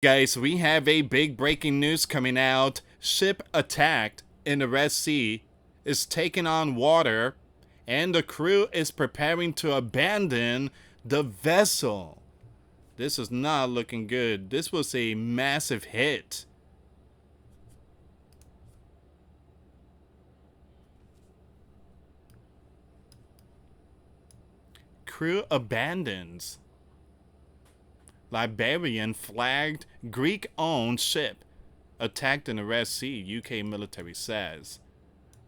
Guys, we have a big breaking news coming out. Ship attacked in the Red Sea is taking on water, and the crew is preparing to abandon the vessel. This is not looking good. This was a massive hit. Crew abandons. Liberian flagged Greek-owned ship attacked in the Red Sea, UK military says.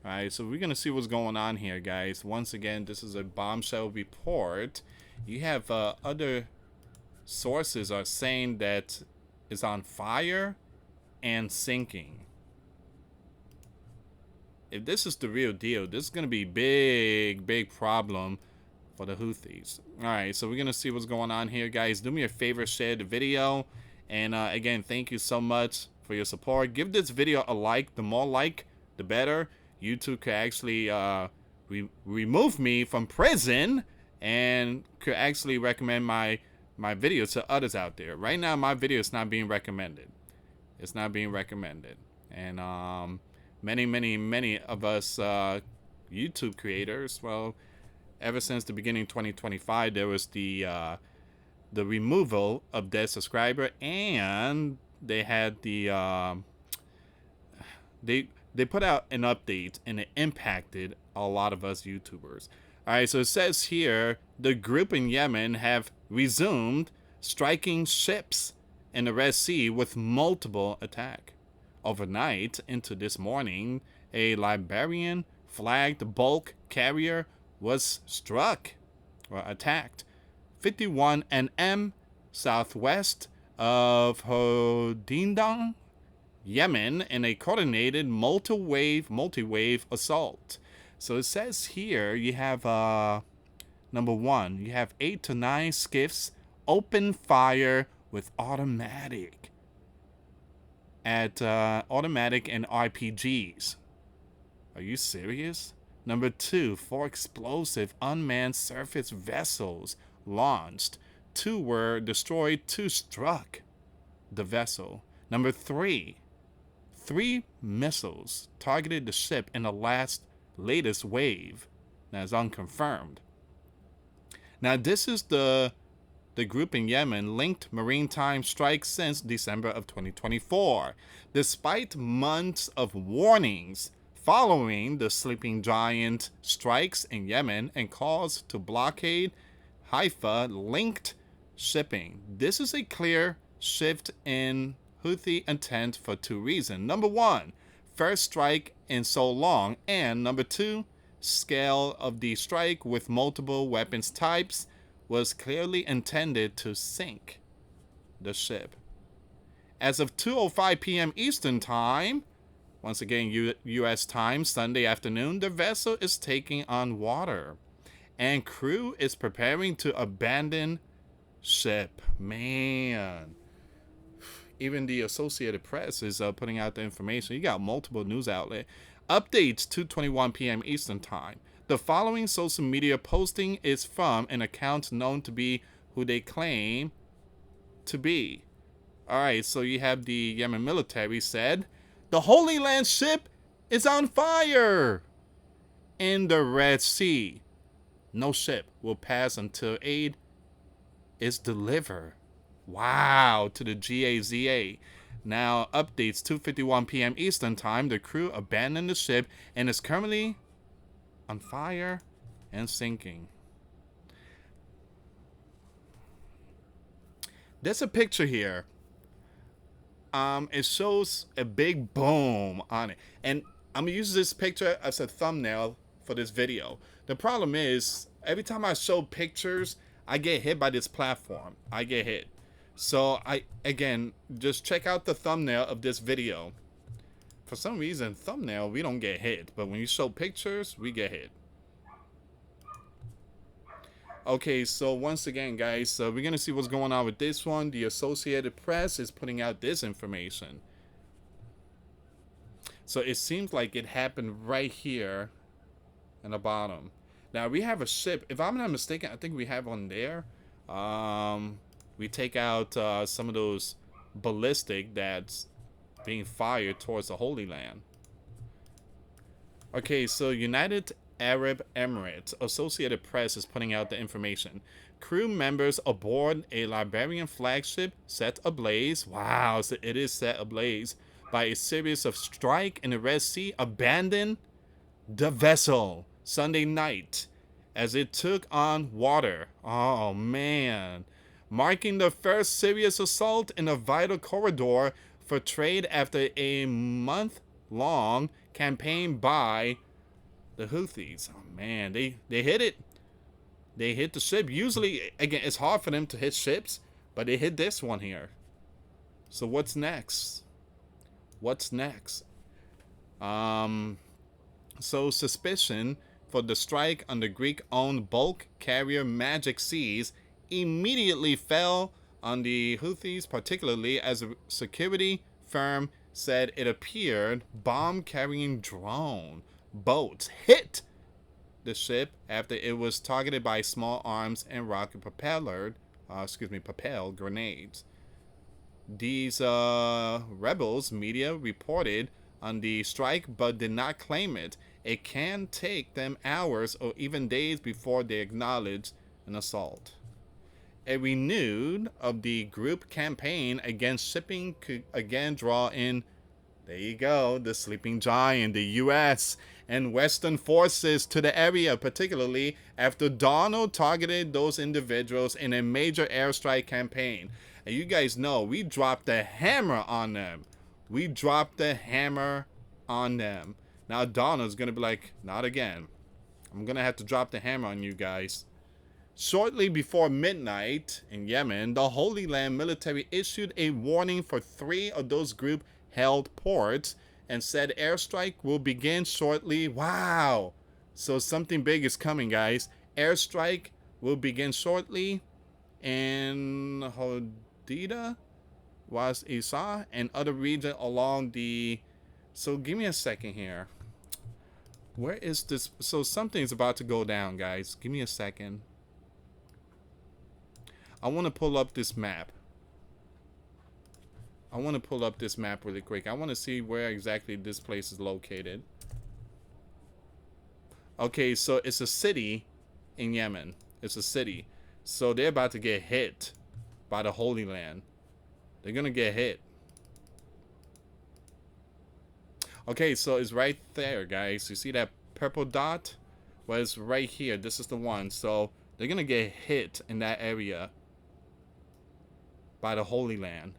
Alright, so we're going to see what's going on here, guys. Once again, this is a bombshell report. You have other sources are saying that it's on fire and sinking. If this is the real deal, this is going to be big problem for the Houthis. Alright, so we're going to see what's going on here, guys. Do me a favor, share the video. And again, thank you so much for your support. Give this video a like. The more like, the better. YouTube could actually remove me from prison and could actually recommend my video to others out there. Right now, my video is not being recommended. It's not being recommended. And many of us YouTube creators, well, ever since the beginning of 2025, there was the removal of dead subscriber, and they had the they put out an update, and it impacted a lot of us YouTubers. All right, so it says here the group in Yemen have resumed striking ships in the Red Sea with multiple attacks. Overnight into this morning, a Liberian flagged bulk carrier was struck or attacked 51 nm southwest of Hodindang, Yemen, in a coordinated multi-wave assault. So it says here you have number one, you have 8 to 9 skiffs open fire with automatic and RPGs. Are you serious? Number 2, 4 explosive unmanned surface vessels launched. 2 were destroyed, 2 struck the vessel. Number 3, 3 missiles targeted the ship in the latest wave. That is unconfirmed. Now this is the group in Yemen linked maritime strikes since December of 2024. Despite months of warnings following the sleeping giant strikes in Yemen and calls to blockade Haifa-linked shipping. This is a clear shift in Houthi intent for 2 reasons. Number 1, first strike in so long, and number 2, scale of the strike with multiple weapons types was clearly intended to sink the ship. As of 2:05 p.m. Eastern Time, once again US time, Sunday afternoon, the vessel is taking on water and crew is preparing to abandon ship. Man, even the Associated Press is putting out the information. You got multiple news outlets. Updates 2:21 p.m. Eastern Time. The following social media posting is from an account known to be who they claim to be. Alright, so you have the Yemen military said, the Holy Land ship is on fire in the Red Sea. No ship will pass until aid is delivered. Wow, to the GAZA. Now, updates 2:51 p.m. Eastern Time. The crew abandoned the ship and is currently on fire and sinking. There's a picture here. It shows a big boom on it. And I'm going to use this picture as a thumbnail for this video. The problem is, every time I show pictures, I get hit by this platform. I get hit. So, again, just check out the thumbnail of this video. For some reason, thumbnail, we don't get hit. But when you show pictures, we get hit. Okay, so once again, guys, we're going to see what's going on with this one. The Associated Press is putting out this information. So it seems like it happened right here in the bottom. Now, we have a ship. If I'm not mistaken, I think we have one there. We take out some of those ballistic that's being fired towards the Holy Land. Okay, so United Arab Emirates Associated Press is putting out the information. Crew members aboard a Liberian flagship set ablaze. Wow, so it is set ablaze by a series of strike in the Red Sea abandoned the vessel Sunday night as it took on water. Oh man. Marking the first serious assault in a vital corridor for trade after a month-long campaign by the Houthis. Oh man, they hit it. They hit the ship. Usually, again, it's hard for them to hit ships, but they hit this one here. So what's next? What's next? So suspicion for the strike on the Greek-owned bulk carrier Magic Seas immediately fell on the Houthis, particularly as a security firm said it appeared bomb-carrying drone boats hit the ship after it was targeted by small arms and rocket propelled grenades. These rebels media reported on the strike but did not claim it. It can take them hours or even days before they acknowledge an assault. A renewed of the group campaign against shipping could again draw in, there you go, the sleeping giant, the US and Western forces to the area, particularly after Donald targeted those individuals in a major airstrike campaign. And you guys know, we dropped the hammer on them. We dropped the hammer on them. Now Donald's going to be like, not again. I'm going to have to drop the hammer on you guys. Shortly before midnight in Yemen, the Holy Land military issued a warning for 3 of those group-held ports and said airstrike will begin shortly. Wow! So something big is coming, guys. Airstrike will begin shortly in Hodeidah, Was Isa, and other regions along the... So give me a second here. Where is this? So something's about to go down, guys. Give me a second. I want to pull up this map. I want to pull up this map really quick. I want to see where exactly this place is located. Okay, so it's a city in Yemen. It's a city. So they're about to get hit by the Holy Land. They're going to get hit. Okay, so it's right there, guys. You see that purple dot? Well, it's right here. This is the one. So they're going to get hit in that area by the Holy Land.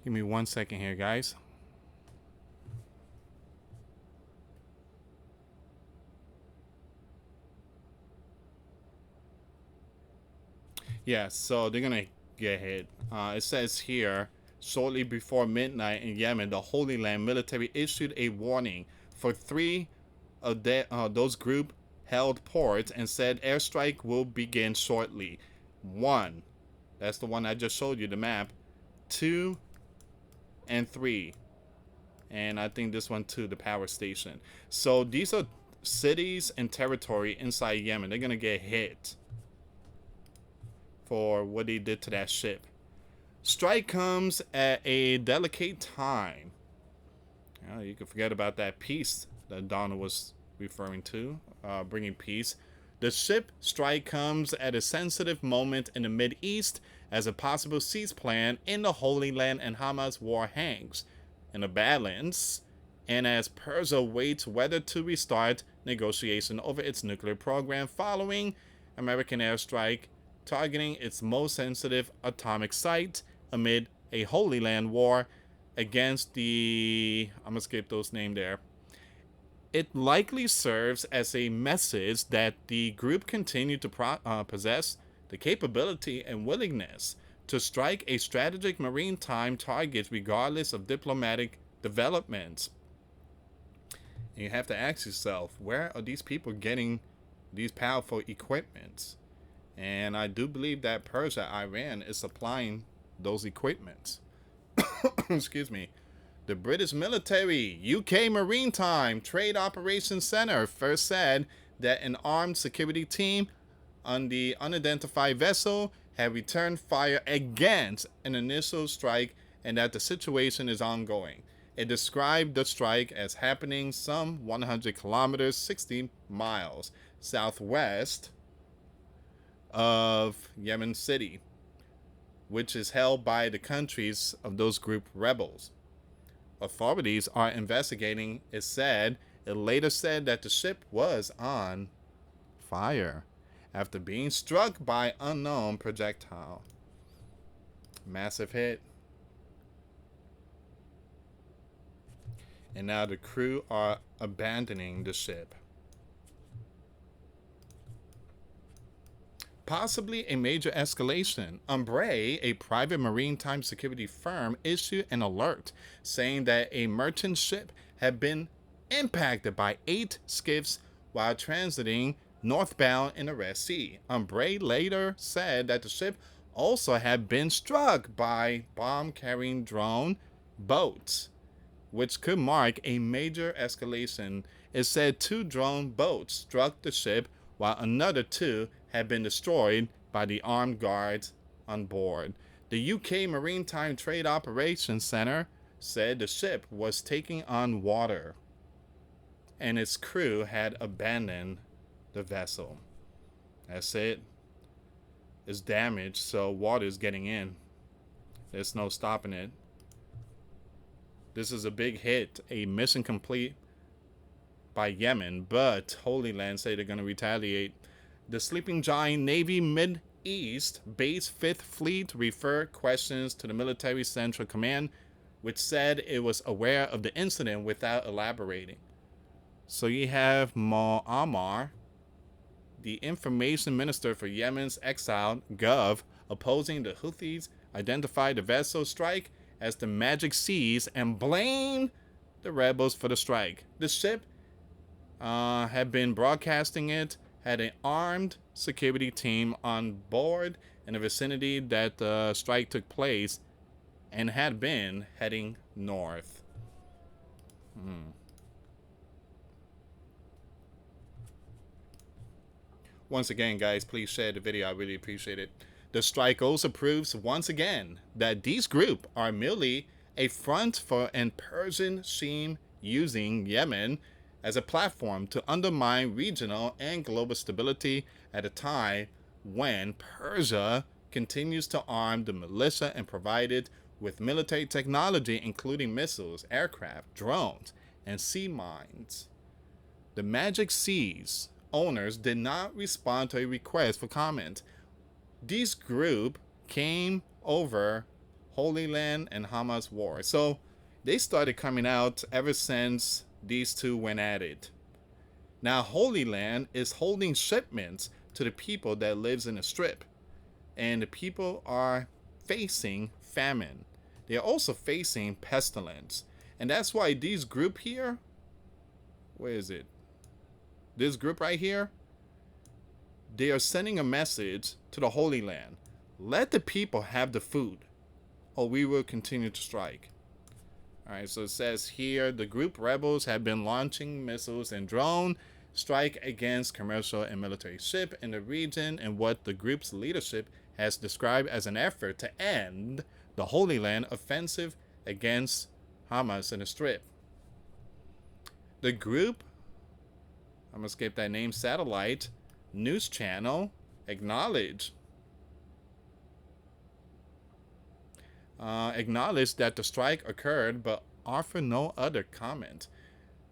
Give me 1 second here, guys. Yeah, so they're gonna get hit. It says here, shortly before midnight in Yemen, the Holy Land military issued a warning for 3 of those group-held ports and said airstrike will begin shortly. 1, that's the one I just showed you, the map. 2 and 3. And I think this one too, the power station. So these are cities and territory inside Yemen. They're going to get hit for what they did to that ship. Strike comes at a delicate time. You can forget about that peace that Donna was referring to, bringing peace. The ship strike comes at a sensitive moment in the Mideast as a possible cease plan in the Holy Land and Hamas war hangs in a balance, and as Persia waits whether to restart negotiation over its nuclear program following American airstrike targeting its most sensitive atomic site amid a Holy Land war against the... I'm going to skip those names there. It likely serves as a message that the group continue to possess the capability and willingness to strike a strategic maritime target regardless of diplomatic developments. And you have to ask yourself, where are these people getting these powerful equipments? And I do believe that Persia, Iran, is supplying those equipments. Excuse me. The British military, UK Maritime Trade Operations Center, first said that an armed security team on the unidentified vessel had returned fire against an initial strike and that the situation is ongoing. It described the strike as happening some 100 kilometers, 60 miles southwest of Yemen City, which is held by the countries of those group rebels. Authorities are investigating, it said. It later said that the ship was on fire after being struck by unknown projectile. Massive hit. And now the crew are abandoning the ship. Possibly a major escalation. Umbrae, a private maritime security firm, issued an alert saying that a merchant ship had been impacted by 8 skiffs while transiting northbound in the Red Sea. Umbrae later said that the ship also had been struck by bomb-carrying drone boats, which could mark a major escalation. It said 2 drone boats struck the ship while another 2 had been destroyed by the armed guards on board. The UK Maritime Trade Operations Center said the ship was taking on water and its crew had abandoned the vessel. That's it. It's damaged, so water is getting in. There's no stopping it. This is a big hit, a mission complete by Yemen, but Holy Land say they're going to retaliate. The sleeping giant Navy Mid-East Base 5th Fleet referred questions to the Military Central Command, which said it was aware of the incident without elaborating. So you have Muammar, the information minister for Yemen's exiled Gov, opposing the Houthis, identified the vessel strike as the Magic Seas and blamed the rebels for the strike. The ship had been broadcasting it, had an armed security team on board in the vicinity that the strike took place, and had been heading north. Once again, guys, please share the video. I really appreciate it. The strike also proves once again that these groups are merely a front for an Persian regime using Yemen as a platform to undermine regional and global stability at a time when Persia continues to arm the militia and provide it with military technology, including missiles, aircraft, drones, and sea mines. The Magic Seas owners did not respond to a request for comment. These group came over Holy Land and Hamas war. So they started coming out ever since these two went at it. Now Holy Land is holding shipments to the people that lives in the strip. And the people are facing famine. They are also facing pestilence. And that's why these group here, where is it? This group right here, they are sending a message to the Holy Land. Let the people have the food, or we will continue to strike. Alright, so it says here, the group rebels have been launching missiles and drone strike against commercial and military ship in the region in what the group's leadership has described as an effort to end the Holy Land offensive against Hamas in the Strip. The group, I'm going to skip that name, satellite news channel, acknowledged that the strike occurred, but offered no other comment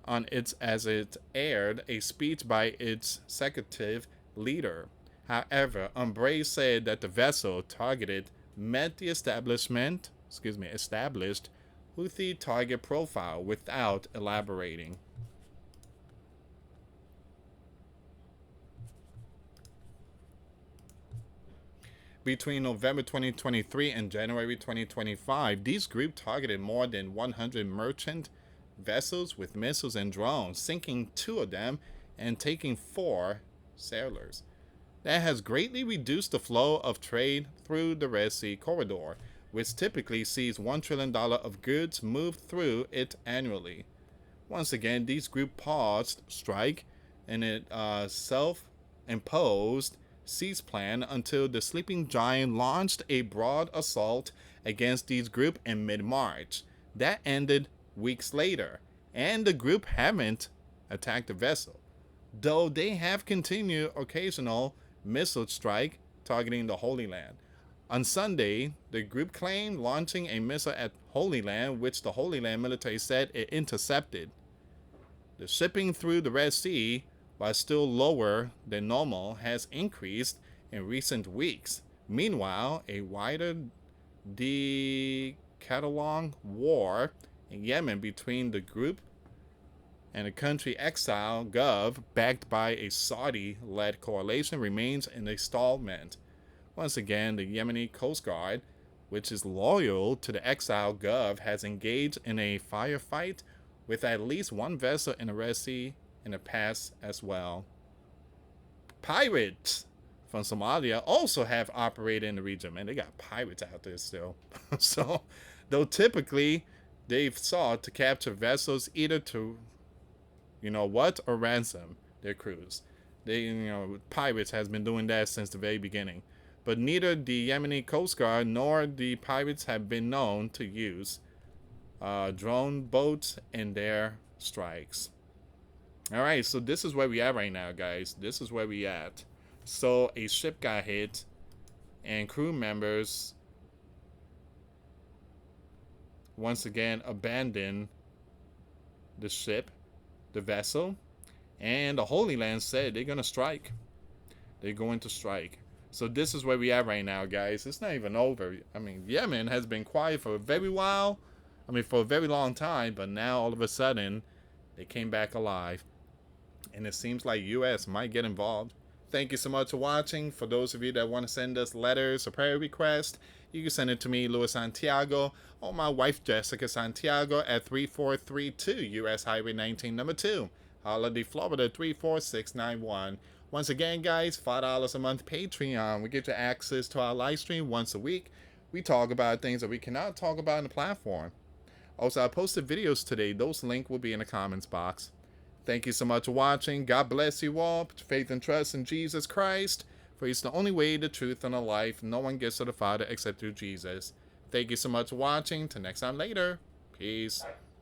on it as it aired a speech by its executive leader. However, Umbrae said that the vessel targeted met the established Houthi target profile without elaborating. Between November 2023 and January 2025, these groups targeted more than 100 merchant vessels with missiles and drones, sinking 2 of them and taking 4 sailors. That has greatly reduced the flow of trade through the Red Sea corridor, which typically sees $1 trillion of goods move through it annually. Once again, these groups paused strike and it self-imposed cease plan until the sleeping giant launched a broad assault against these groups in mid-March. That ended weeks later, and the group haven't attacked the vessel, though they have continued occasional missile strike targeting the Holy Land. On Sunday, the group claimed launching a missile at Holy Land, which the Holy Land military said it intercepted. The shipping through the Red Sea, while still lower than normal, has increased in recent weeks. Meanwhile, a wider decathlon war in Yemen between the group and the country exile Gov, backed by a Saudi-led coalition, remains in a stallment. Once again, the Yemeni Coast Guard, which is loyal to the exile Gov, has engaged in a firefight with at least one vessel in the Red Sea in the past as well. Pirates from Somalia also have operated in the region. Man, they got pirates out there still. So, though typically they've sought to capture vessels either to, or ransom their crews. Pirates has been doing that since the very beginning. But neither the Yemeni Coast Guard nor the pirates have been known to use drone boats in their strikes. Alright, so this is where we at right now, guys. This is where we at. So a ship got hit and crew members once again abandoned the ship, the vessel, and the Holy Land said they're gonna strike. They're going to strike. So this is where we at right now, guys. It's not even over. I mean, Yemen has been quiet for a very while. For a very long time, but now all of a sudden they came back alive. And it seems like US might get involved. Thank you so much for watching. For those of you that want to send us letters or prayer requests, you can send it to me, US Santiago, or my wife, Jessica Santiago, at 3432 US Highway 19, number 2, Holiday, Florida, 34691. Once again, guys, $5 a month Patreon. We get you access to our live stream once a week. We talk about things that we cannot talk about in the platform. Also, I posted videos today. Those links will be in the comments box. Thank you so much for watching. God bless you all. Put your faith and trust in Jesus Christ, for He's the only way, the truth, and the life. No one gets to the Father except through Jesus. Thank you so much for watching. Till next time later. Peace.